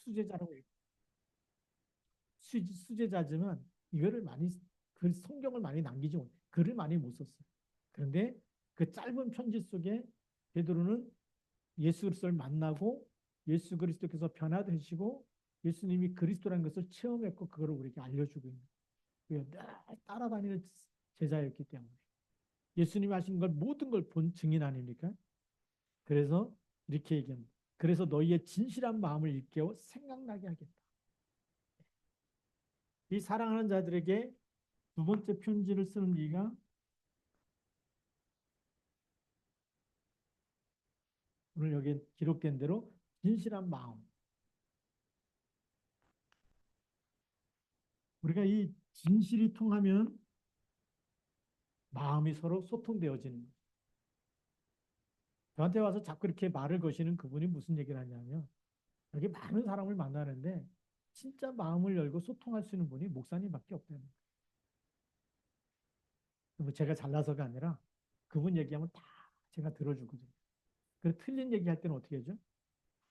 수제자라고 해요. 수제자지만 이거를 많이 그 성경을 많이 남기지 못, 글을 많이 못 썼어요. 그런데 그 짧은 편지 속에 베드로는 예수 그리스도를 만나고 예수 그리스도께서 변화되시고 예수님이 그리스도라는 것을 체험했고 그거를 우리에게 알려주고 있는 거예요. 따라다니는 제자였기 때문에 예수님이 하신 걸 모든 걸 본 증인 아닙니까? 그래서 이렇게 얘기합니다. 그래서 너희의 진실한 마음을 일깨워 생각나게 하겠다. 이 사랑하는 자들에게 두 번째 편지를 쓰는 이가 오늘 여기 기록된 대로 진실한 마음. 우리가 이 진실이 통하면 마음이 서로 소통되어지는 거예요. 저한테 와서 자꾸 이렇게 말을 거시는 그분이 무슨 얘기를 하냐면 여기 많은 사람을 만나는데 진짜 마음을 열고 소통할 수 있는 분이 목사님밖에 없다는 거예요. 뭐 제가 잘나서가 아니라 그분 얘기하면 다 제가 들어주거든요. 그래서 틀린 얘기할 때는 어떻게 하죠?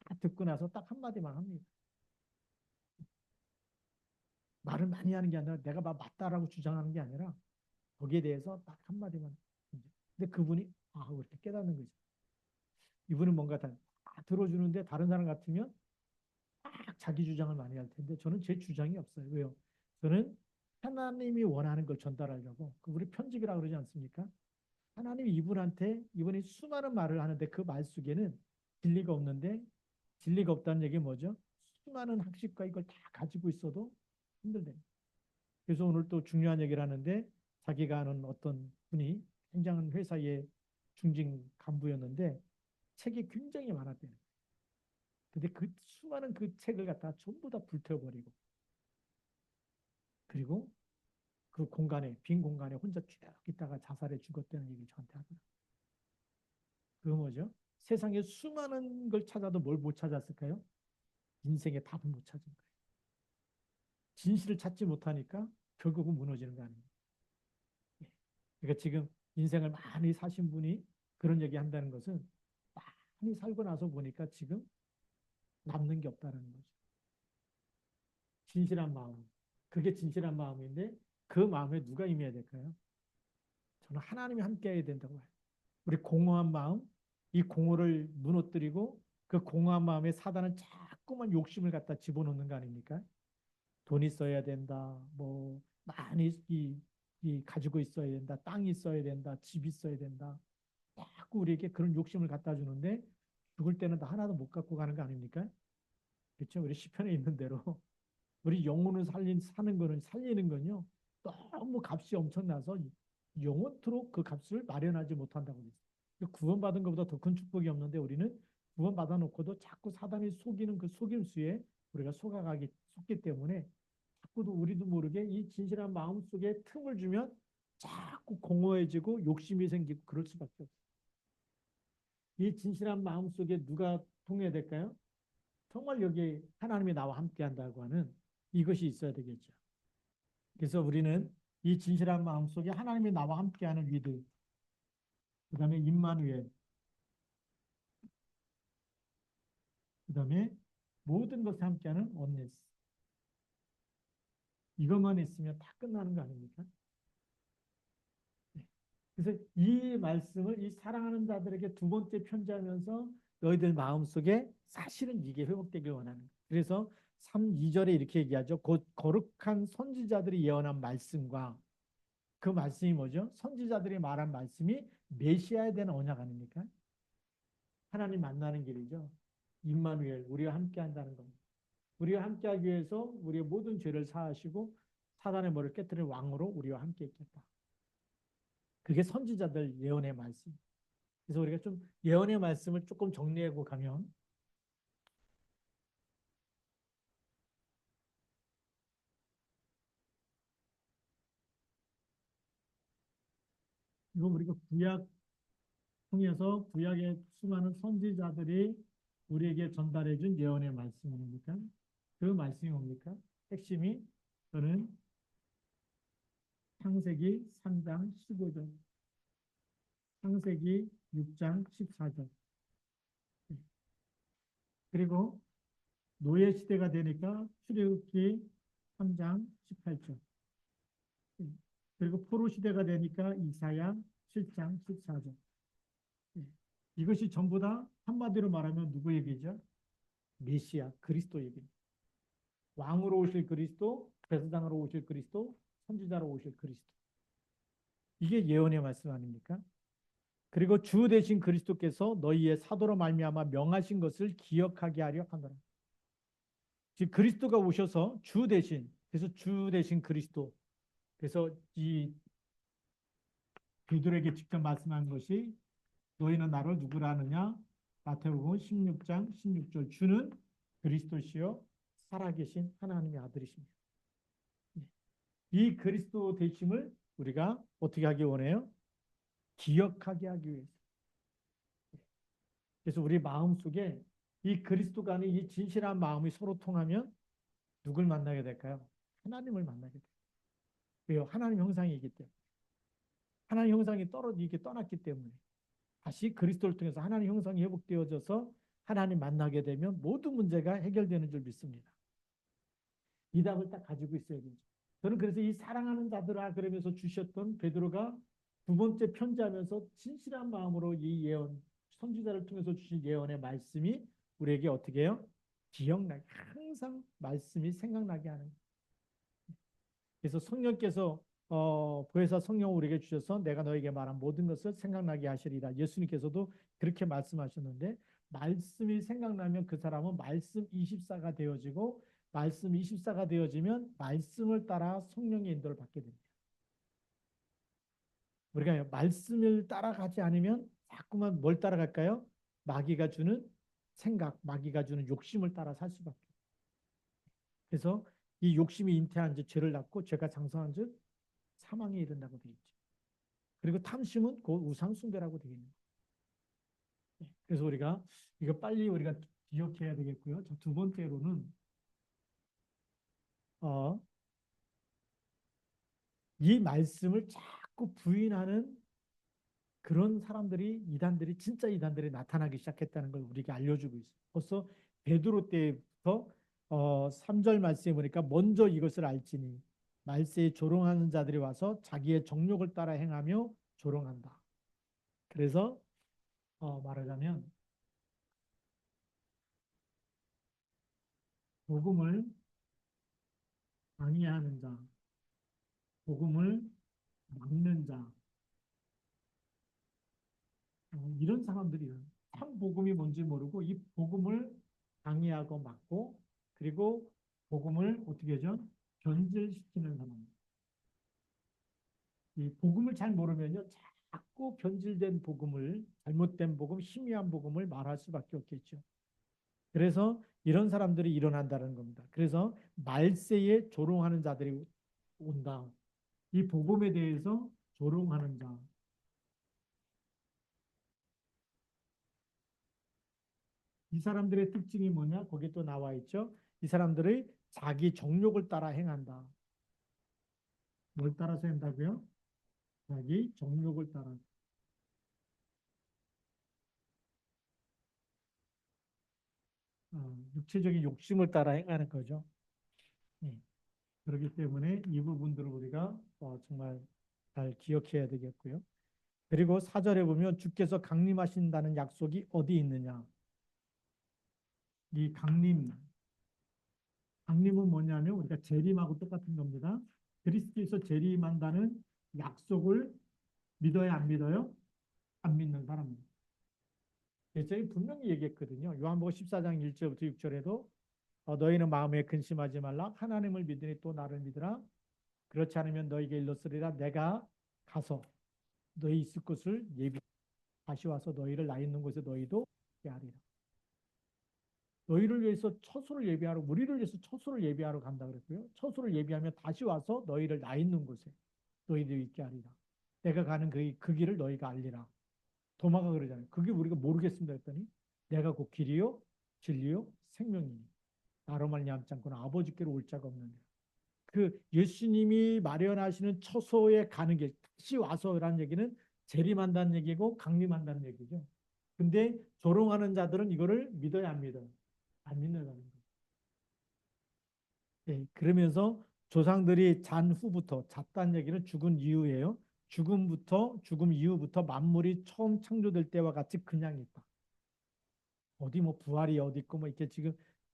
다 듣고 나서 딱 한마디만 합니다. 말을 많이 하는 게 아니라 내가 맞다라고 주장하는 게 아니라 거기에 대해서 딱 한마디만. 근데 그분이 이렇게 깨닫는 거죠. 이분은 뭔가 다 들어주는데 다른 사람 같으면 막 자기 주장을 많이 할 텐데 저는 제 주장이 없어요. 왜요? 저는 하나님이 원하는 걸 전달하려고 우리 편집이라고 그러지 않습니까? 하나님이 이분이 수많은 말을 하는데 그 말 속에는 진리가 없는데 진리가 없다는 얘기 뭐죠? 수많은 학식과 이걸 다 가지고 있어도 힘들대. 그래서 오늘 또 중요한 얘기를 하는데 자기가 아는 어떤 분이 굉장한 회사의 중진 간부였는데 책이 굉장히 많았대요. 근데 그 수많은 그 책을 갖다 전부 다 불태워버리고 그리고 그 공간에 빈 공간에 혼자 쭉 있다가 자살해 죽었다는 얘기를 저한테 하더라고요. 그거 뭐죠? 세상에 수많은 걸 찾아도 뭘 못 찾았을까요? 인생의 답을 못 찾은 거예요. 진실을 찾지 못하니까 결국은 무너지는 거 아닙니까? 예. 그러니까 지금 인생을 많이 사신 분이 그런 얘기 한다는 것은 많이 살고 나서 보니까 지금 남는 게 없다는 거죠. 진실한 마음. 그게 진실한 마음인데 그 마음에 누가 임해야 될까요? 저는 하나님이 함께 해야 된다고 봐요. 우리 공허한 마음, 이 공허를 무너뜨리고 그 공허한 마음에 사단은 자꾸만 욕심을 갖다 집어넣는 거 아닙니까? 돈 있어야 된다, 뭐 많이 가지고 있어야 된다, 땅이 있어야 된다, 집 있어야 된다. 자꾸 우리에게 그런 욕심을 갖다 주는데 죽을 때는 다 하나도 못 갖고 가는 거 아닙니까? 그렇죠? 우리 시편에 있는 대로 우리 영혼을 사는 거는 살리는 건요. 너무 값이 엄청나서 영원토록 그 값을 마련하지 못한다고 그랬어요. 구원받은 것보다 더 큰 축복이 없는데 우리는 구원받아 놓고도 자꾸 사단이 속이는 그 속임수에 우리가 속기 때문에 자꾸도 우리도 모르게 이 진실한 마음 속에 틈을 주면 자꾸 공허해지고 욕심이 생기고 그럴 수밖에 없어요. 이 진실한 마음 속에 누가 통해야 될까요? 정말 여기 하나님이 나와 함께 한다고 하는 이것이 있어야 되겠죠. 그래서 우리는 이 진실한 마음 속에 하나님이 나와 함께하는 위드, 그 다음에 임마누엘, 그 다음에 모든 것에 함께하는 온네스. 이것만 있으면 다 끝나는 거 아닙니까? 네. 그래서 이 말씀을 이 사랑하는 자들에게 두 번째 편지하면서 너희들 마음속에 사실은 이게 회복되길 원하는 거예요. 그래서 3, 2절에 이렇게 얘기하죠. 곧 거룩한 선지자들이 예언한 말씀과 그 말씀이 뭐죠? 선지자들이 말한 말씀이 메시아에 대한 언약 아닙니까? 하나님 만나는 길이죠. 임마누엘, 우리와 함께 한다는 겁니다. 우리와 함께 하기 위해서 우리의 모든 죄를 사하시고 사단의 머리를 깨뜨릴 왕으로 우리와 함께 있겠다. 그게 선지자들 예언의 말씀. 그래서 우리가 좀 예언의 말씀을 조금 정리하고 가면 이거 우리가 구약 통해서 구약의 수많은 선지자들이 우리에게 전달해 준 예언의 말씀입니까? 그 말씀이 뭡니까? 핵심이 저는 창세기 3장 15절, 창세기 6장 14절. 그리고 노예 시대가 되니까 출애굽기 3장 18절. 그리고 포로 시대가 되니까 이사야 7장 14절. 이것이 전부 다 한마디로 말하면 누구 얘기죠? 메시아 그리스도 얘기입니다. 왕으로 오실 그리스도, 제사장으로 오실 그리스도, 선지자로 오실 그리스도. 이게 예언의 말씀 아닙니까? 그리고 주 되신 그리스도께서 너희의 사도로 말미암아 명하신 것을 기억하게 하려 하노라. 즉 그리스도가 오셔서 주 대신, 그래서 주 대신 그리스도. 그래서 이 베드로에게 직접 말씀한 것이 너희는 나를 누구라 하느냐? 마태복음 16장 16절. 주는 그리스도시요 살아계신 하나님의 아들이십니다. 이 그리스도 되심을 우리가 어떻게 하기 원해요? 기억하게 하기 위해서. 그래서 우리 마음속에 이 그리스도가 아닌 이 진실한 마음이 서로 통하면 누굴 만나게 될까요? 하나님을 만나게 돼요. 왜요? 하나님 형상이기 때문에. 하나님 형상이 떠났기 때문에. 다시 그리스도를 통해서 하나님 형상이 회복되어져서 하나님 만나게 되면 모든 문제가 해결되는 줄 믿습니다. 이 답을 딱 가지고 있어야 되죠. 저는 그래서 이 사랑하는 자들아 그러면서 주셨던 베드로가 두 번째 편지하면서 진실한 마음으로 이 예언, 선지자를 통해서 주신 예언의 말씀이 우리에게 어떻게 해요? 기억나게, 항상 말씀이 생각나게 하는. 그래서 성령께서 보혜사 성령을 우리에게 주셔서 내가 너에게 말한 모든 것을 생각나게 하시리라. 예수님께서도 그렇게 말씀하셨는데 말씀이 생각나면 그 사람은 말씀 24가 되어지고 말씀 24가 되어지면 말씀을 따라 성령의 인도를 받게 됩니다. 우리가 말씀을 따라가지 않으면 자꾸만 뭘 따라갈까요? 마귀가 주는 생각, 마귀가 주는 욕심을 따라 살 수밖에 없어요. 그래서 이 욕심이 잉태한 즉 죄를 낳고 죄가 장성한 즉 사망에 이른다고 되어 있죠. 그리고 탐심은 곧 우상 숭배라고 되어 있는 거예요. 그래서 우리가 이거 빨리 우리가 기억해야 되겠고요. 두 번째로는 이 말씀을 자꾸 부인하는 그런 사람들이 이단들이 진짜 이단들이 나타나기 시작했다는 걸 우리가 알려주고 있어요. 벌써 베드로 때부터 3절 말씀에 보니까 먼저 이것을 알지니 말세에 조롱하는 자들이 와서 자기의 정욕을 따라 행하며 조롱한다. 그래서 말하자면 복음을 방해하는 자, 복음을 막는 자, 이런 사람들이에요. 참 복음이 뭔지 모르고 이 복음을 방해하고 막고 그리고 복음을 어떻게 하죠? 변질시키는 사람. 이 복음을 잘 모르면요, 자꾸 변질된 복음을, 잘못된 복음, 희미한 복음을 말할 수밖에 없겠죠. 그래서 이런 사람들이 일어난다는 겁니다. 그래서 말세에 조롱하는 자들이 온다. 이 복음에 대해서 조롱하는 자. 이 사람들의 특징이 뭐냐? 거기 또 나와 있죠. 이 사람들이 자기 정욕을 따라 행한다. 뭘 따라서 한다고요? 자기 정욕을 따라. 육체적인 욕심을 따라 행하는 거죠. 네. 그렇기 때문에 이 부분들을 우리가 정말 잘 기억해야 되겠고요. 그리고 4절에 보면 주께서 강림하신다는 약속이 어디 있느냐? 이 강림은 뭐냐면 우리가 재림하고 똑같은 겁니다. 그리스도에서 재림한다는 약속을 믿어야 안 믿어요? 안 믿는 사람입니다. 저희 분명히 얘기했거든요. 요한복음 14장 1절부터 6절에도 너희는 마음에 근심하지 말라. 하나님을 믿으니 또 나를 믿으라. 그렇지 않으면 너희에게 일렀으리라. 내가 가서 너희 있을 곳을 다시 와서 너희를 나 있는 곳에 너희도 예하리라. 너희를 위해서 처소를 예비하러 우리를 위해서 처소를 예비하러 간다 그랬고요. 처소를 예비하면 다시 와서 너희를 나 있는 곳에 너희도 있게 하리라. 내가 가는 그 길을 너희가 알리라. 도마가 그러잖아요. 그게 우리가 모르겠습니다 했더니 내가 곧 길이요 진리요 생명이니 나로 말미암지 않고는 아버지께로 올 자가 없느니라. 그 예수님이 마련하시는 처소에 가는 게 다시 와서라는 얘기는 재림한다는 얘기고 강림한다는 얘기죠. 근데 조롱하는 자들은 이거를 믿어야 안 믿어요? 안 믿는다는 거예요. 예, 그러면서 조상들이 잔 후부터 잤다는 얘기는 죽은 이후예요. 죽음 이후부터 만물이 처음 창조될 때와 같이 그냥 있다. 어디 뭐 부활이 어디 있고 뭐 이렇게 지금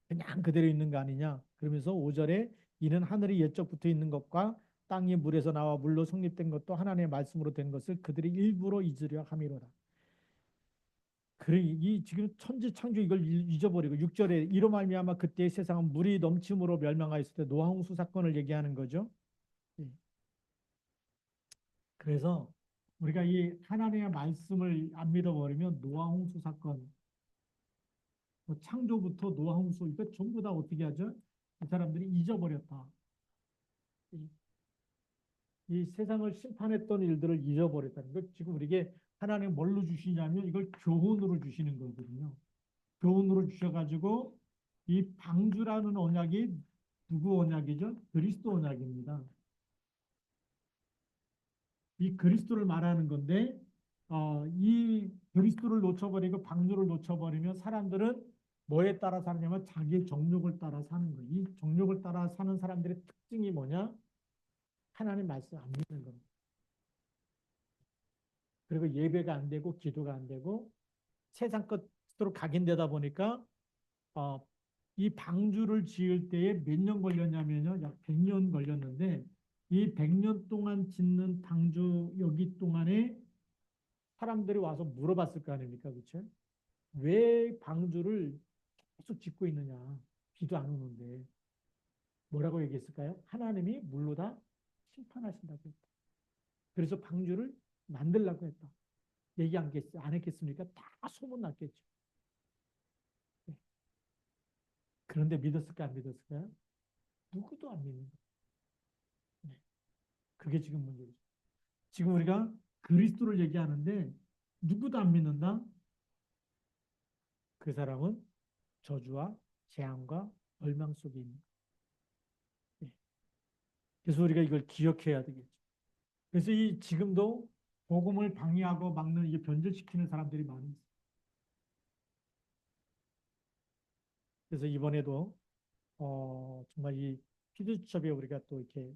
그냥 그대로 있는 거 아니냐. 그러면서 5절에 이는 하늘이 옛적부터 있는 것과 땅이 물에서 나와 물로 성립된 것도 하나님의 말씀으로 된 것을 그들이 일부러 잊으려 함이로다. 그래, 이 지금 천지 창조 이걸 잊어버리고 6절에 이로 말미암아 그때의 세상은 물이 넘침으로 멸망하였을 때 노아홍수 사건을 얘기하는 거죠. 예. 그래서 우리가 이 하나님의 말씀을 안 믿어버리면 노아홍수 사건, 뭐 창조부터 노아홍수 이거 전부 다 어떻게 하죠? 이 사람들이 잊어버렸다. 이, 이 세상을 심판했던 일들을 잊어버렸다는 것. 지금 우리에게 하나님 뭘로 주시냐면 이걸 교훈으로 주시는 거거든요. 교훈으로 주셔가지고 이 방주라는 언약이 누구 언약이죠? 그리스도 언약입니다. 이 그리스도를 말하는 건데 이 그리스도를 놓쳐버리고 방주를 놓쳐버리면 사람들은 뭐에 따라 사느냐면 자기 정욕을 따라 사는 거예요. 이 정욕을 따라 사는 사람들의 특징이 뭐냐? 하나님 말씀 안 믿는 겁니다. 그리고 예배가 안 되고 기도가 안 되고 세상 것으로 각인되다 보니까 어, 이 방주를 지을 때에 몇 년 걸렸냐면요. 약 100년 걸렸는데 이 100년 동안 짓는 방주 여기 동안에 사람들이 와서 물어봤을 거 아닙니까? 그렇죠? 왜 방주를 계속 짓고 있느냐? 비도 안 오는데. 뭐라고 얘기했을까요? 하나님이 물로 다 심판하신다고 했다. 그래서 방주를 만들라고 했다. 얘기 안 했겠습니까? 다 소문났겠죠. 네. 그런데 믿었을까 안 믿었을까요? 누구도 안 믿는 거예요. 네. 그게 지금 문제죠. 지금 우리가 그리스도를 얘기하는데 누구도 안 믿는다? 그 사람은 저주와 재앙과 멸망 속에 있는 거예요. 네. 그래서 우리가 이걸 기억해야 되겠죠. 그래서 이 지금도 복음을 방해하고 막는 이 변절시키는 사람들이 많이 있어요. 그래서 이번에도 정말 이 피드수첩에 우리가 또 이렇게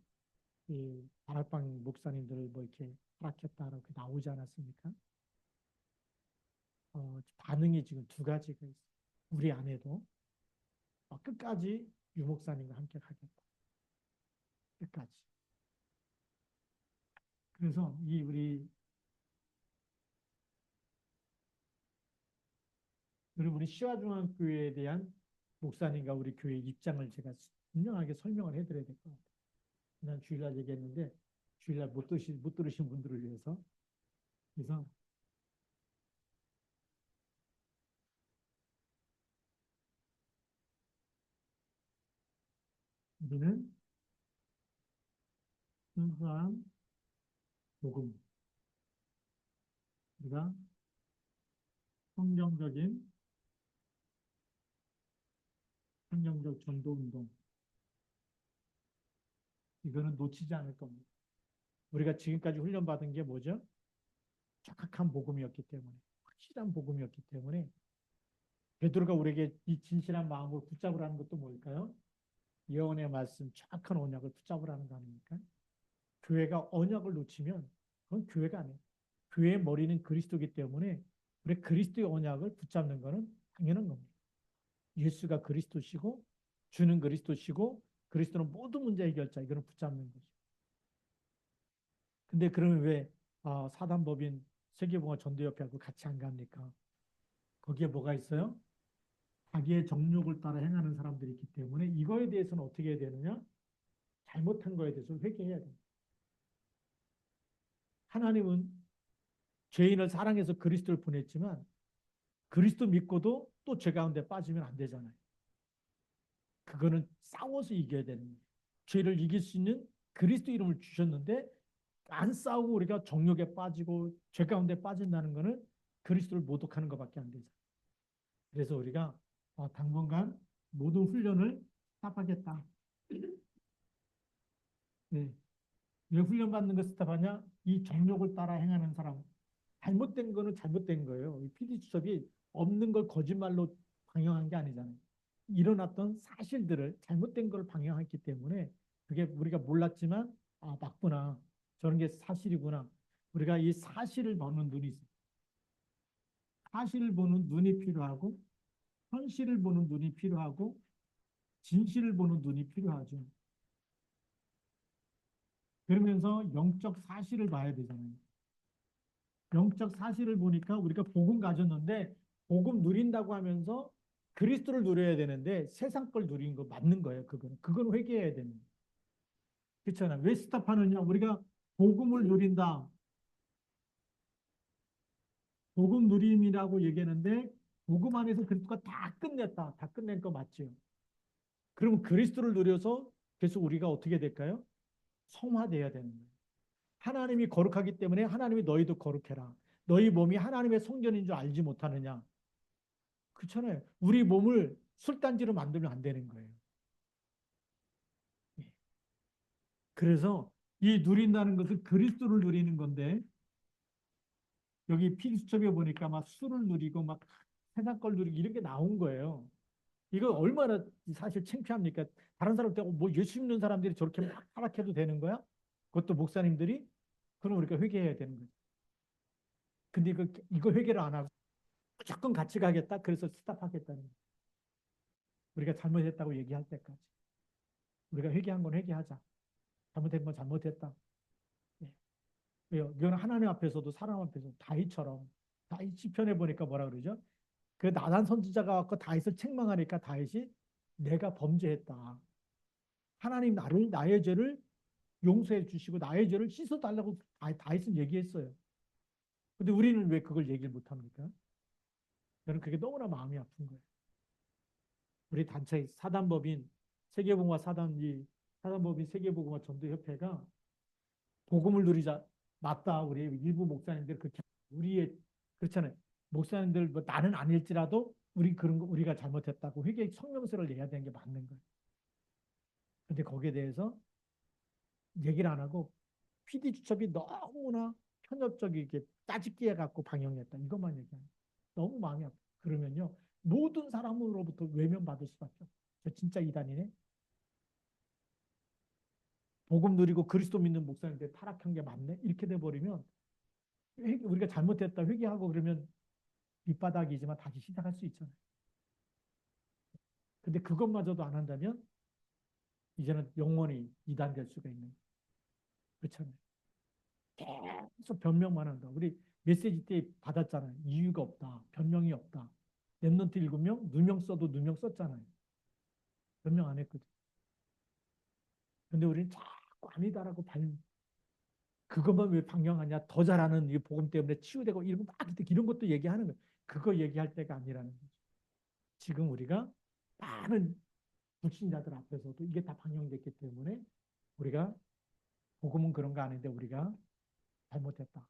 이 다락방 목사님들을 뭐 이렇게 허락했다라고 나오지 않았습니까? 반응이 지금 두 가지가 있어요. 우리 안에도 끝까지 유 목사님과 함께 가겠다. 끝까지. 그래서 이 우리 그리고 우리 시화중앙교회에 대한 목사님과 우리 교회 입장을 제가 분명하게 설명을 해드려야 될 것 같아요. 난 주일날 얘기했는데 주일날 못 들으신 분들을 위해서 그래서 우리는 순수한 복음, 우리가 성경적인 성경적 전도 운동 이거는 놓치지 않을 겁니다. 우리가 지금까지 훈련받은 게 뭐죠? 정확한 복음이었기 때문에 확실한 복음이었기 때문에 베드로가 우리에게 이 진실한 마음을 붙잡으라는 것도 뭘까요? 예언의 말씀, 정확한 언약을 붙잡으라는 거 아닙니까? 교회가 언약을 놓치면 그건 교회가 아니에요. 교회의 머리는 그리스도이기 때문에 우리 그리스도의 언약을 붙잡는 것은 당연한 겁니다. 예수가 그리스도시고 주는 그리스도시고 그리스도는 모든 문제 해결자 이거는 붙잡는 거죠. 근데 그러면 왜 사단법인 세계봉화 전도협회하고 같이 안 갑니까? 거기에 뭐가 있어요? 자기의 정욕을 따라 행하는 사람들이 있기 때문에 이거에 대해서는 어떻게 해야 되느냐? 잘못한 거에 대해서 회개해야 됩니다. 하나님은 죄인을 사랑해서 그리스도를 보냈지만 그리스도 믿고도 또 죄 가운데 빠지면 안 되잖아요. 그거는 싸워서 이겨야 되는 거예요. 죄를 이길 수 있는 그리스도 이름을 주셨는데 안 싸우고 우리가 정욕에 빠지고 죄 가운데 빠진다는 거는 그리스도를 모독하는 것밖에 안 되죠. 그래서 우리가 당분간 모든 훈련을 스탑하겠다. 네. 왜 훈련받는 거 스탑하냐? 이 정욕을 따라 행하는 사람. 잘못된 거는 잘못된 거예요. 이 PD 수첩이 없는 걸 거짓말로 방영한 게 아니잖아요. 일어났던 사실들을 잘못된 걸 방향했기 때문에 그게 우리가 몰랐지만 아, 맞구나. 저런 게 사실이구나. 우리가 이 사실을 보는 눈이 있어요. 사실을 보는 눈이 필요하고 현실을 보는 눈이 필요하고 진실을 보는 눈이 필요하죠. 그러면서 영적 사실을 봐야 되잖아요. 영적 사실을 보니까 우리가 복음 가졌는데 복음 누린다고 하면서 그리스도를 누려야 되는데 세상 걸 누린 거 맞는 거예요. 그건 회개해야 되는 거예요. 그렇잖아요. 왜 스탑하느냐? 우리가 복음을 누린다. 복음 누림이라고 얘기하는데 복음 안에서 그리스도가 다 끝냈다. 다 끝낸 거 맞죠? 그러면 그리스도를 누려서 계속 우리가 어떻게 될까요? 성화돼야 되는 거예요. 하나님이 거룩하기 때문에 하나님이 너희도 거룩해라. 너희 몸이 하나님의 성전인 줄 알지 못하느냐? 그렇잖아요. 우리 몸을 술단지로 만들면 안 되는 거예요. 예. 그래서 이 누린다는 것은 그리스도를 누리는 건데 여기 필수첩에 보니까 막 술을 누리고 막 세상 걸 누리고 이런 게 나온 거예요. 이거 얼마나 사실 창피합니까? 다른 사람 때고 뭐 예수 믿는 사람들이 저렇게 막 타락해도 되는 거야? 그것도 목사님들이? 그럼 우리가 회개해야 되는 거죠. 근데 이거 회개를 안 하고 무조건 같이 가겠다. 그래서 스탑하겠다는 거예요. 우리가 잘못했다고 얘기할 때까지. 우리가 회개한 건 회개하자. 잘못된 건 잘못했다. 예. 왜요? 이건 하나님 앞에서도 사람 앞에서 다윗처럼 다윗 시편에 보니까 뭐라 그러죠? 그 나단 선지자가 갖고 다윗을 책망하니까 다윗이 내가 범죄했다. 하나님 나의 죄를 용서해 주시고 나의 죄를 씻어 달라고 다윗은 얘기했어요. 근데 우리는 왜 그걸 얘기를 못 합니까? 저는 그게 너무나 마음이 아픈 거예요. 우리 단체 사단법인 세계복음화 사단법인 세계복음화 전도협회가 복음을 누리자 맞다. 우리 일부 목사님들 그렇게 우리의 그렇잖아요. 목사님들 뭐 나는 아닐지라도 우리 그런 거 우리가 잘못했다고 회개 성명서를 내야 되는 게 맞는 거예요. 근데 거기에 대해서 얘기를 안 하고 PD 주첩이 너무나 편협적이게 따집기해 갖고 방영했다. 이것만 얘기하는 너무 마음이 아파. 그러면요 모든 사람으로부터 외면받을 수밖에 없어요. 저 진짜 이단이네. 복음 누리고 그리스도 믿는 목사님들 타락한 게 맞네. 이렇게 돼 버리면 우리가 잘못했다 회개하고 그러면 밑바닥이지만 다시 시작할 수 있잖아요. 근데 그것마저도 안 한다면 이제는 영원히 이단될 수가 있는 거예요. 그렇잖아요. 계속 변명만 한다. 우리 메시지 때 받았잖아요. 이유가 없다. 변명이 없다. 랩런트 7명, 누명 써도 누명 썼잖아요. 변명 안 했거든. 근데 우리는 자꾸 아니다라고 그것만 왜 방영하냐. 더 잘하는 이 복음 때문에 치유되고 이런 거 막 이런 것도 얘기하는 거예요. 그거 얘기할 때가 아니라는 거죠. 지금 우리가 많은 불신자들 앞에서도 이게 다 방영됐기 때문에 우리가 복음은 그런 거 아닌데 우리가 잘못했다.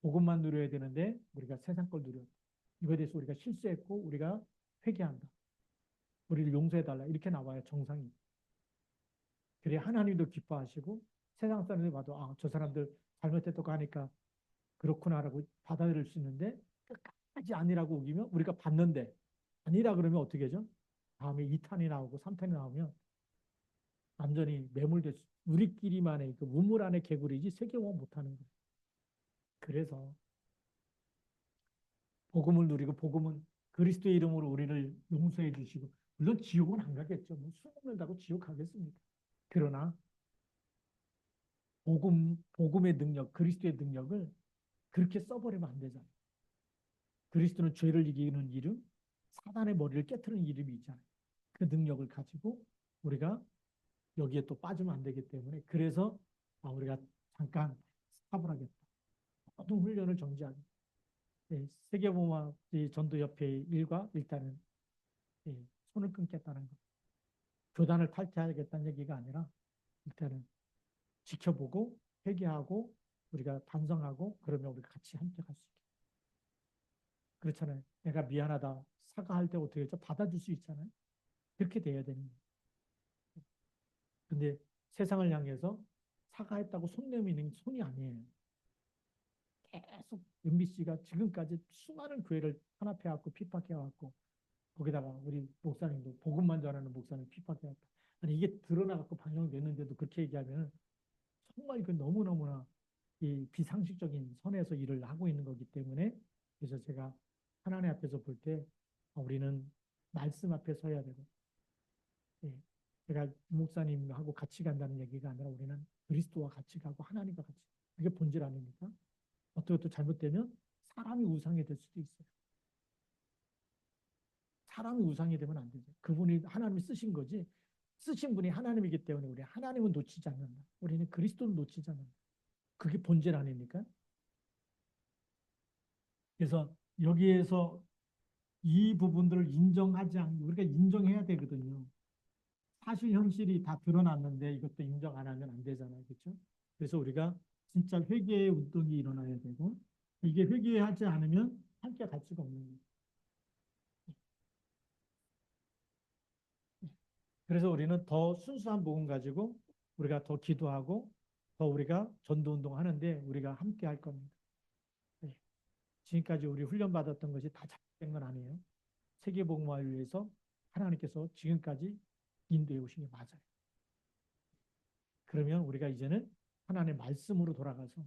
복음만 누려야 되는데 우리가 세상 걸 누렸다. 이거에 대해서 우리가 실수했고 우리가 회개한다. 우리를 용서해달라. 이렇게 나와야 정상이. 그래야 하나님도 기뻐하시고 세상 사람들이 봐도 아, 저 사람들 잘못했다고 하니까 그렇구나라고 받아들일 수 있는데 끝까지 아니라고 우기면 우리가 봤는데 아니라 그러면 어떻게 하죠? 다음에 2탄이 나오고 3탄이 나오면 완전히 매몰될 수 우리끼리만의 그 우물 안의 개구리지 세계화 못하는 거예요. 그래서 복음을 누리고 복음은 그리스도의 이름으로 우리를 용서해 주시고 물론 지옥은 안 가겠죠. 뭐 수없는다고 지옥 가겠습니까? 그러나 복음의 능력, 그리스도의 능력을 그렇게 써버리면 안 되잖아요. 그리스도는 죄를 이기는 이름, 사단의 머리를 깨트리는 이름이 있잖아요. 그 능력을 가지고 우리가 여기에 또 빠지면 안 되기 때문에 그래서 우리가 잠깐 스탑을 하겠다. 모든 훈련을 정지하겠다. 예, 세계보마 전도협회의 일과 일단은 예, 손을 끊겠다는 것. 교단을 탈퇴하겠다는 얘기가 아니라 일단은 지켜보고 회개하고 우리가 반성하고 그러면 우리가 같이 함께 갈 수 있게. 그렇잖아요. 내가 미안하다. 사과할 때 어떻게 해서 받아줄 수 있잖아요. 그렇게 돼야 되는 거예요. 근데 세상을 향해서 사과했다고 손 내미는 손이 아니에요. 계속 MBC가 지금까지 수많은 교회를 탄압해왔고 핍박해왔고 거기다가 우리 목사님도 복음만 전하는 목사님 핍박해왔다. 아니 이게 드러나갖고 방영됐는데도 그렇게 얘기하면 정말 그 너무너무나 이 비상식적인 선에서 일을 하고 있는 거기 때문에 그래서 제가 하나님 앞에서 볼 때 우리는 말씀 앞에 서야 되고 예, 제가 목사님하고 같이 간다는 얘기가 아니라 우리는 그리스도와 같이 가고 하나님과 같이 그게 본질 아닙니까? 어떻게 또 잘못되면 사람이 우상이 될 수도 있어요. 사람이 우상이 되면 안 되죠. 그분이 하나님이 쓰신 거지 쓰신 분이 하나님이기 때문에 우리 하나님은 놓치지 않는다. 우리는 그리스도를 놓치지 않는다. 그게 본질 아닙니까? 그래서 여기에서 이 부분들을 인정하지 않고 우리가 인정해야 되거든요. 사실 현실이 다 드러났는데 이것도 인정 안 하면 안 되잖아요. 그렇죠? 그래서 우리가 진짜 회개의 운동이 일어나야 되고 이게 회개하지 않으면 함께 갈 수가 없는 거예요. 그래서 우리는 더 순수한 복음 가지고 우리가 더 기도하고 더 우리가 전도 운동 하는데 우리가 함께 할 겁니다. 네. 지금까지 우리 훈련 받았던 것이 다 잘못된 건 아니에요. 세계 복음화를 위해서 하나님께서 지금까지 인도해 오신 게 맞아요. 그러면 우리가 이제는 하나님의 말씀으로 돌아가서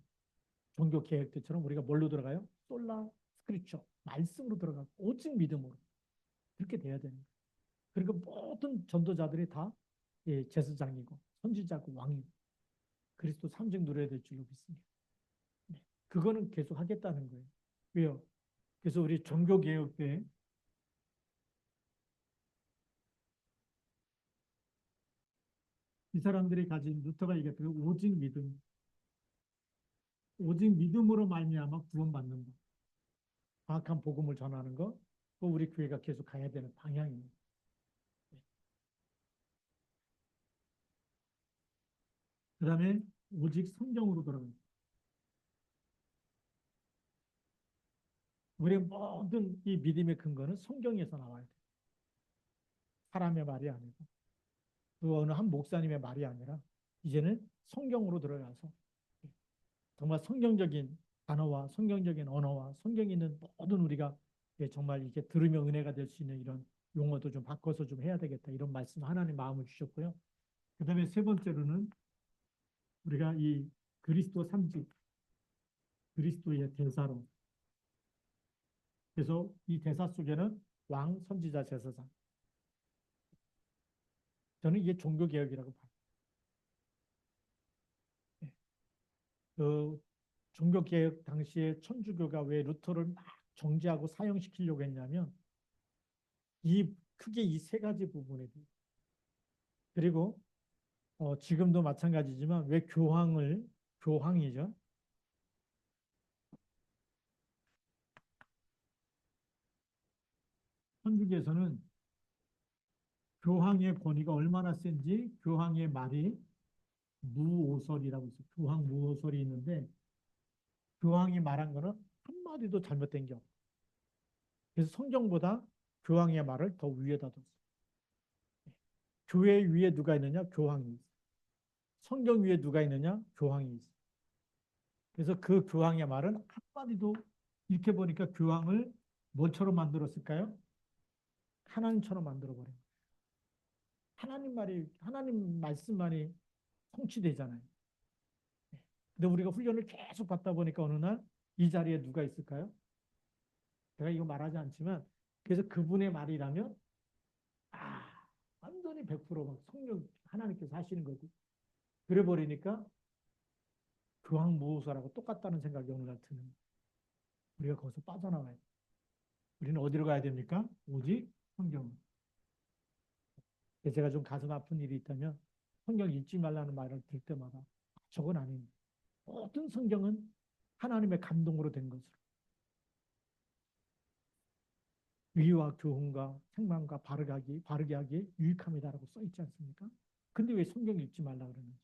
종교 개혁 때처럼 우리가 뭘로 들어가요? 솔라 스크립처 말씀으로 들어가고 오직 믿음으로 그렇게 돼야 되는 거예요. 그리고 모든 전도자들이 다 예, 제사장이고 선지자고 왕이고 그리스도 삼직 누려야 될 줄로 믿습니다. 네. 그거는 계속 하겠다는 거예요. 왜요? 그래서 우리 종교 개혁 때 이 사람들이 가진 루터가 얘기했던 오직 믿음, 오직 믿음으로 말미암아 구원받는 것, 정확한 복음을 전하는 것, 그 우리 교회가 계속 가야 되는 방향입니다. 그 다음에 오직 성경으로 돌아가는 우리의 모든 이 믿음의 근거는 성경에서 나와야 돼. 사람의 말이 아니고 또 어느 한 목사님의 말이 아니라 이제는 성경으로 들어가서 정말 성경적인 단어와 성경적인 언어와 성경에 있는 모든 우리가 정말 이게 들으면 은혜가 될 수 있는 이런 용어도 좀 바꿔서 좀 해야 되겠다 이런 말씀 하나님 마음을 주셨고요. 그 다음에 세 번째로는 우리가 이 그리스도 삼직 그리스도의 대사로 그래서 이 대사 속에는 왕, 선지자, 제사장 저는 이게 종교개혁이라고 봐요. 네. 그 종교개혁 당시에 천주교가 왜 루터를 막 정죄하고 사형시키려고 했냐면 이 크게 이 세 가지 부분에 대해 그리고 지금도 마찬가지지만 왜 교황이죠. 천주교에서는 교황의 권위가 얼마나 센지 교황의 말이 무오설이라고 있어요. 교황 무오설이 있는데 교황이 말한 거는 한마디도 잘못된 게 없어요. 그래서 성경보다 교황의 말을 더 위에다 뒀어요. 교회 위에 누가 있느냐? 교황이 있어요. 성경 위에 누가 있느냐? 교황이 있어요. 그래서 그 교황의 말은 한마디도 이렇게 보니까 교황을 뭐처럼 만들었을까요? 하나님처럼 만들어버린 거예요. 하나님 말씀만이 성취되잖아요. 근데 우리가 훈련을 계속 받다 보니까 어느 날 이 자리에 누가 있을까요? 제가 이거 말하지 않지만 그래서 그분의 말이라면 완전히 100%막 성령 하나님께서 하시는 거고 그래 버리니까 교황무호사라고 똑같다는 생각이 어느 날 드는 거예요. 우리가 거기서 빠져나와야 돼. 우리는 어디로 가야 됩니까? 오직 성경. 제가 좀 가슴 아픈 일이 있다면 성경 읽지 말라는 말을 들 때마다 저건 아닙니다. 모든 성경은 하나님의 감동으로 된 것으로 위와 교훈과 책망과 바르게 하기에 유익함이다라고 써 있지 않습니까? 근데 왜 성경 읽지 말라 그러는지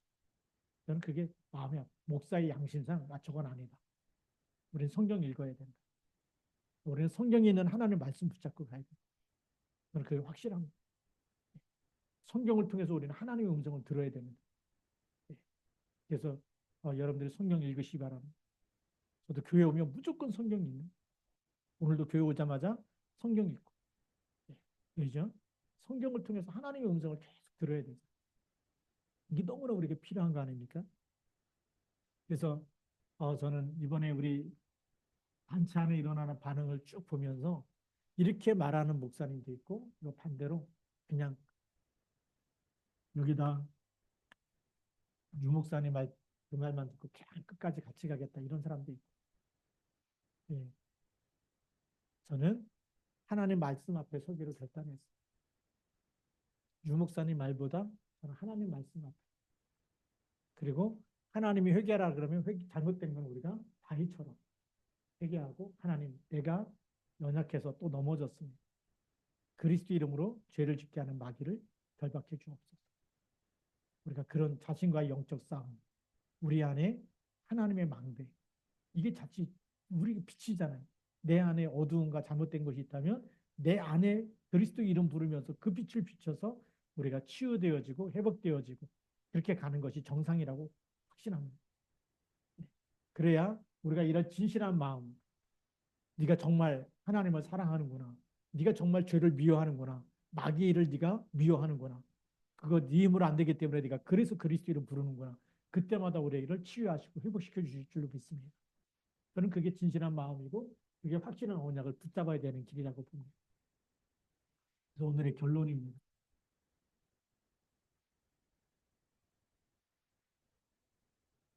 저는 그게 마음에 목사의 양심상 저건 아니다. 우리는 성경 읽어야 된다. 우리는 성경에 있는 하나님 말씀 붙잡고 가야 된다. 저는 그게 확실합니다. 성경을 통해서 우리는 하나님의 음성을 들어야 됩니다. 그래서 여러분들이 성경 읽으시기 바랍니다. 저도 교회 오면 무조건 성경 읽는 오늘도 교회 오자마자 성경 읽고 그죠? 성경을 통해서 하나님의 음성을 계속 들어야 돼요. 이게 너무나 우리에게 필요한 거 아닙니까? 그래서 저는 이번에 우리 단체 안에 일어나는 반응을 쭉 보면서 이렇게 말하는 목사님도 있고 또 반대로 그냥 여기다 유 목사님 말 그 말만 듣고 그냥 끝까지 같이 가겠다 이런 사람도 있고 예, 저는 하나님 말씀 앞에 서기로 결단했어요. 유 목사님 말보다 저는 하나님 말씀 앞에 그리고 하나님이 회개하라 그러면 잘못된 건 우리가 다윗처럼 회개하고 하나님 내가 연약해서 또 넘어졌습니다. 그리스도 이름으로 죄를 짓게 하는 마귀를 결박해 주옵소서. 우리가 그런 자신과의 영적 싸움, 우리 안에 하나님의 망대, 이게 자칫 우리 빛이잖아요. 내 안에 어두움과 잘못된 것이 있다면 내 안에 그리스도 이름 부르면서 그 빛을 비춰서 우리가 치유되어지고 회복되어지고 그렇게 가는 것이 정상이라고 확신합니다. 그래야 우리가 이런 진실한 마음, 네가 정말 하나님을 사랑하는구나. 네가 정말 죄를 미워하는구나. 마귀의 일을 네가 미워하는구나. 그거 네 힘으로 안 되기 때문에 네가 그래서 그리스도 이름 부르는구나. 그때마다 우리를 치유하시고 회복시켜 주실 줄로 믿습니다. 저는 그게 진실한 마음이고 그게 확실한 언약을 붙잡아야 되는 길이라고 봅니다. 그래서 오늘의 결론입니다.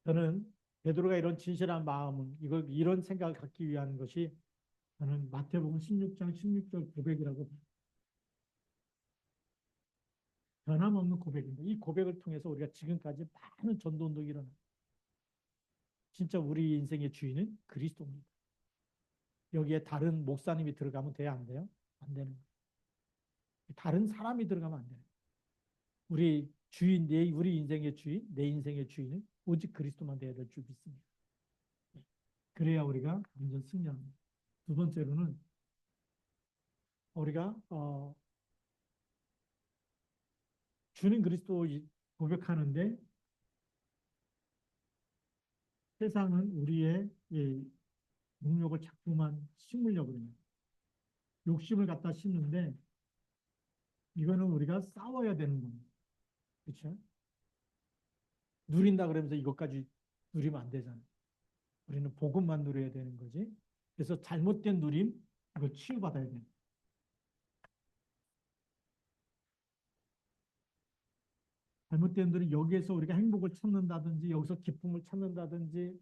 저는 베드로가 이런 진실한 마음은 이런 생각을 갖기 위한 것이 저는 마태복음 16장 16절 고백이라고 봅니다. 변함없는 고백입니다. 이 고백을 통해서 우리가 지금까지 많은 전도 운동이 일어납니다. 진짜 우리 인생의 주인은 그리스도입니다. 여기에 다른 목사님이 들어가면 돼야 안 돼요? 안 되는 거예요. 다른 사람이 들어가면 안 돼요. 우리 인생의 주인, 내 인생의 주인은 오직 그리스도만 되어야 될 줄 믿습니다. 그래야 우리가 완전 승리합니다. 두 번째로는 우리가 주는 그리스도 고백하는데 세상은 우리의 목욕을 자꾸만 심으려고 그래요. 욕심을 갖다 심는데 이거는 우리가 싸워야 되는 겁니다. 그렇죠? 누린다 그러면서 이것까지 누리면 안 되잖아요. 우리는 복음만 누려야 되는 거지. 그래서 잘못된 누림 이거 치유받아야 돼요. 잘못된 누림 여기에서 우리가 행복을 찾는다든지 여기서 기쁨을 찾는다든지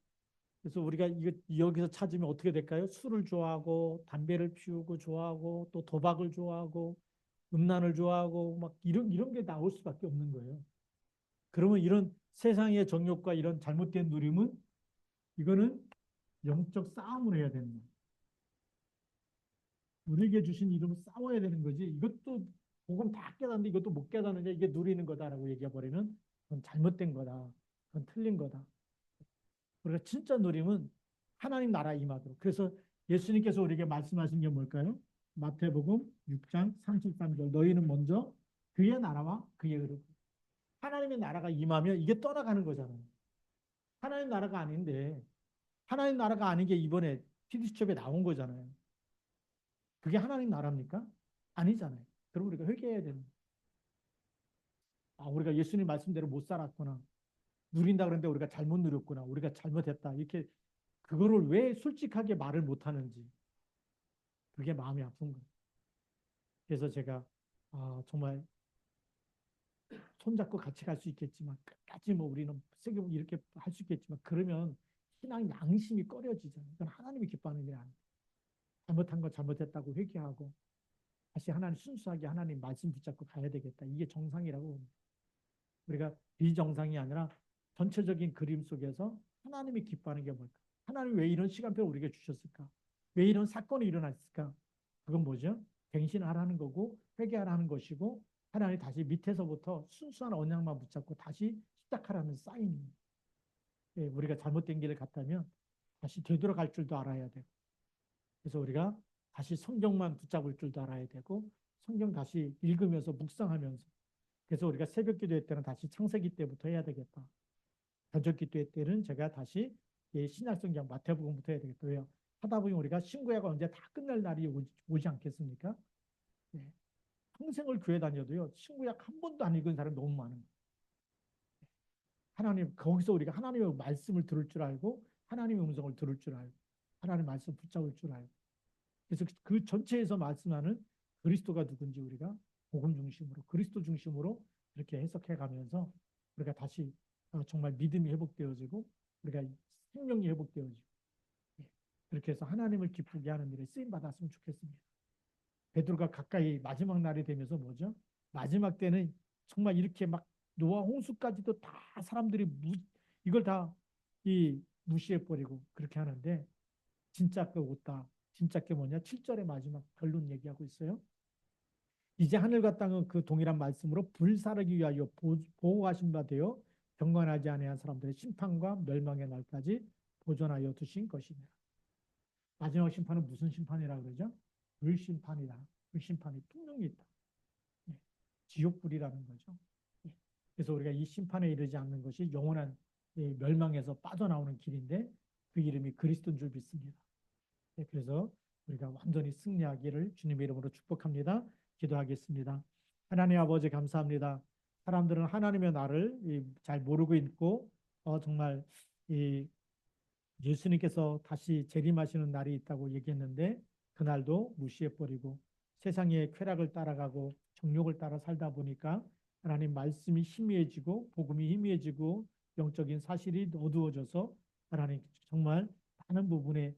그래서 우리가 이거 여기서 찾으면 어떻게 될까요? 술을 좋아하고 담배를 피우고 좋아하고 또 도박을 좋아하고 음란을 좋아하고 막 이런 게 나올 수밖에 없는 거예요. 그러면 이런 세상의 정욕과 이런 잘못된 누림은 이거는 영적 싸움을 해야 되는 거예요. 우리에게 주신 이름은 싸워야 되는 거지. 이것도 복음 다 깨닫는데 이것도 못 깨닫느냐 이게 누리는 거다라고 얘기해 버리면 그건 잘못된 거다. 그건 틀린 거다. 우리가 진짜 누림은 하나님 나라 임하도록. 그래서 예수님께서 우리에게 말씀하신 게 뭘까요? 마태복음 6장 33절 너희는 먼저 그의 나라와 그의 의를 하나님의 나라가 임하면 이게 떠나가는 거잖아요. 하나님 나라가 아닌데 하나님 나라가 아닌 게 이번에 PD수첩에 나온 거잖아요. 그게 하나님 나라입니까? 아니잖아요. 그럼 우리가 회개해야 되는 우리가 예수님 말씀대로 못 살았구나. 누린다 그러는데 우리가 잘못 누렸구나. 우리가 잘못했다. 이렇게 그거를 왜 솔직하게 말을 못 하는지 그게 마음이 아픈 거예요. 그래서 제가 정말 손잡고 같이 갈 수 있겠지만 끝까지 뭐 우리는 세계 이렇게 할 수 있겠지만 그러면 신앙 양심이 꺼려지잖아요. 그건 하나님이 기뻐하는 게 아니에요. 잘못한 거 잘못했다고 회개하고 다시 하나님 순수하게 하나님 말씀 붙잡고 가야 되겠다. 이게 정상이라고 봅니다. 우리가 비정상이 아니라 전체적인 그림 속에서 하나님이 기뻐하는 게 뭘까? 하나님 왜 이런 시간표를 우리에게 주셨을까? 왜 이런 사건이 일어났을까? 그건 뭐죠? 갱신하라는 거고 회개하라는 것이고 하나님 다시 밑에서부터 순수한 언약만 붙잡고 다시 시작하라는 사인입니다. 예, 우리가 잘못된 길을 갔다면 다시 되돌아갈 줄도 알아야 되고 그래서 우리가 다시 성경만 붙잡을 줄도 알아야 되고 성경 다시 읽으면서 묵상하면서 그래서 우리가 새벽 기도회 때는 다시 창세기 때부터 해야 되겠다. 저녁 기도회 때는 제가 다시 신약성경 마태복음부터 해야 되겠다. 왜요? 하다 보면 우리가 신구약가 언제 다 끝날 날이 오지 않겠습니까? 네. 평생을 교회 다녀도요, 친구 약 한 번도 안 읽은 사람이 너무 많은 거예요. 하나님, 거기서 우리가 하나님의 말씀을 들을 줄 알고, 하나님의 음성을 들을 줄 알고, 하나님의 말씀 붙잡을 줄 알고. 그래서 그 전체에서 말씀하는 그리스도가 누군지 우리가 복음 중심으로, 그리스도 중심으로 이렇게 해석해 가면서 우리가 다시 정말 믿음이 회복되어지고, 우리가 생명이 회복되어지고, 예, 그렇게 해서 하나님을 기쁘게 하는 일에 쓰임 받았으면 좋겠습니다. 베드로가 가까이 마지막 날이 되면서 뭐죠? 마지막 때는 정말 이렇게 막 노아 홍수까지도 다 사람들이 이걸 다 이 무시해 버리고 그렇게 하는데 진짜 그 오다. 진짜 게 뭐냐? 7절의 마지막 결론 얘기하고 있어요. 이제 하늘과 땅은 그 동일한 말씀으로 불사르기 위하여 보호하신 바 되어 경건하지 아니한 사람들의 심판과 멸망의 날까지 보존하여 두신 것이니라. 마지막 심판은 무슨 심판이라 그러죠? 불심판이다. 불심판이 분명히 있다. 예. 지옥불이라는 거죠. 예. 그래서 우리가 이 심판에 이르지 않는 것이 영원한 멸망에서 빠져나오는 길인데 그 이름이 그리스도인 줄 믿습니다. 예. 그래서 우리가 완전히 승리하기를 주님의 이름으로 축복합니다. 기도하겠습니다. 하나님 아버지 감사합니다. 사람들은 하나님의 나를 잘 모르고 있고 정말 이 예수님께서 다시 재림하시는 날이 있다고 얘기했는데 그날도 무시해버리고 세상의 쾌락을 따라가고 정욕을 따라 살다 보니까 하나님 말씀이 희미해지고 복음이 희미해지고 영적인 사실이 어두워져서 하나님 정말 많은 부분에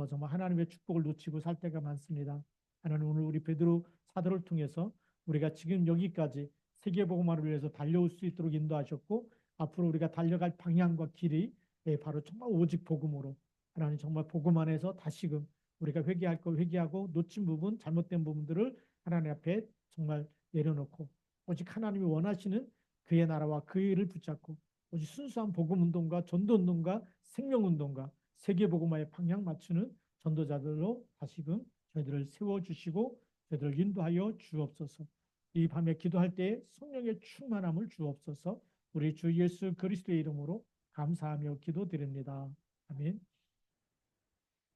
정말 하나님의 축복을 놓치고 살 때가 많습니다. 하나님 오늘 우리 베드로 사도를 통해서 우리가 지금 여기까지 세계복음화를 위해서 달려올 수 있도록 인도하셨고 앞으로 우리가 달려갈 방향과 길이 바로 정말 오직 복음으로 하나님 정말 복음 안에서 다시금 우리가 회개할 거 회개하고 놓친 부분 잘못된 부분들을 하나님 앞에 정말 내려놓고 오직 하나님이 원하시는 그의 나라와 그의 일을 붙잡고 오직 순수한 복음 운동과 전도 운동과 생명 운동과 세계 복음화의 방향 맞추는 전도자들로 다시금 저희들을 세워주시고 저희들을 인도하여 주옵소서. 이 밤에 기도할 때 성령의 충만함을 주옵소서. 우리 주 예수 그리스도의 이름으로 감사하며 기도드립니다. 아멘.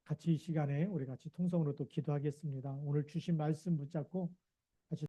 같이 이 시간에 우리 같이 통성으로 또 기도하겠습니다. 오늘 주신 말씀 붙잡고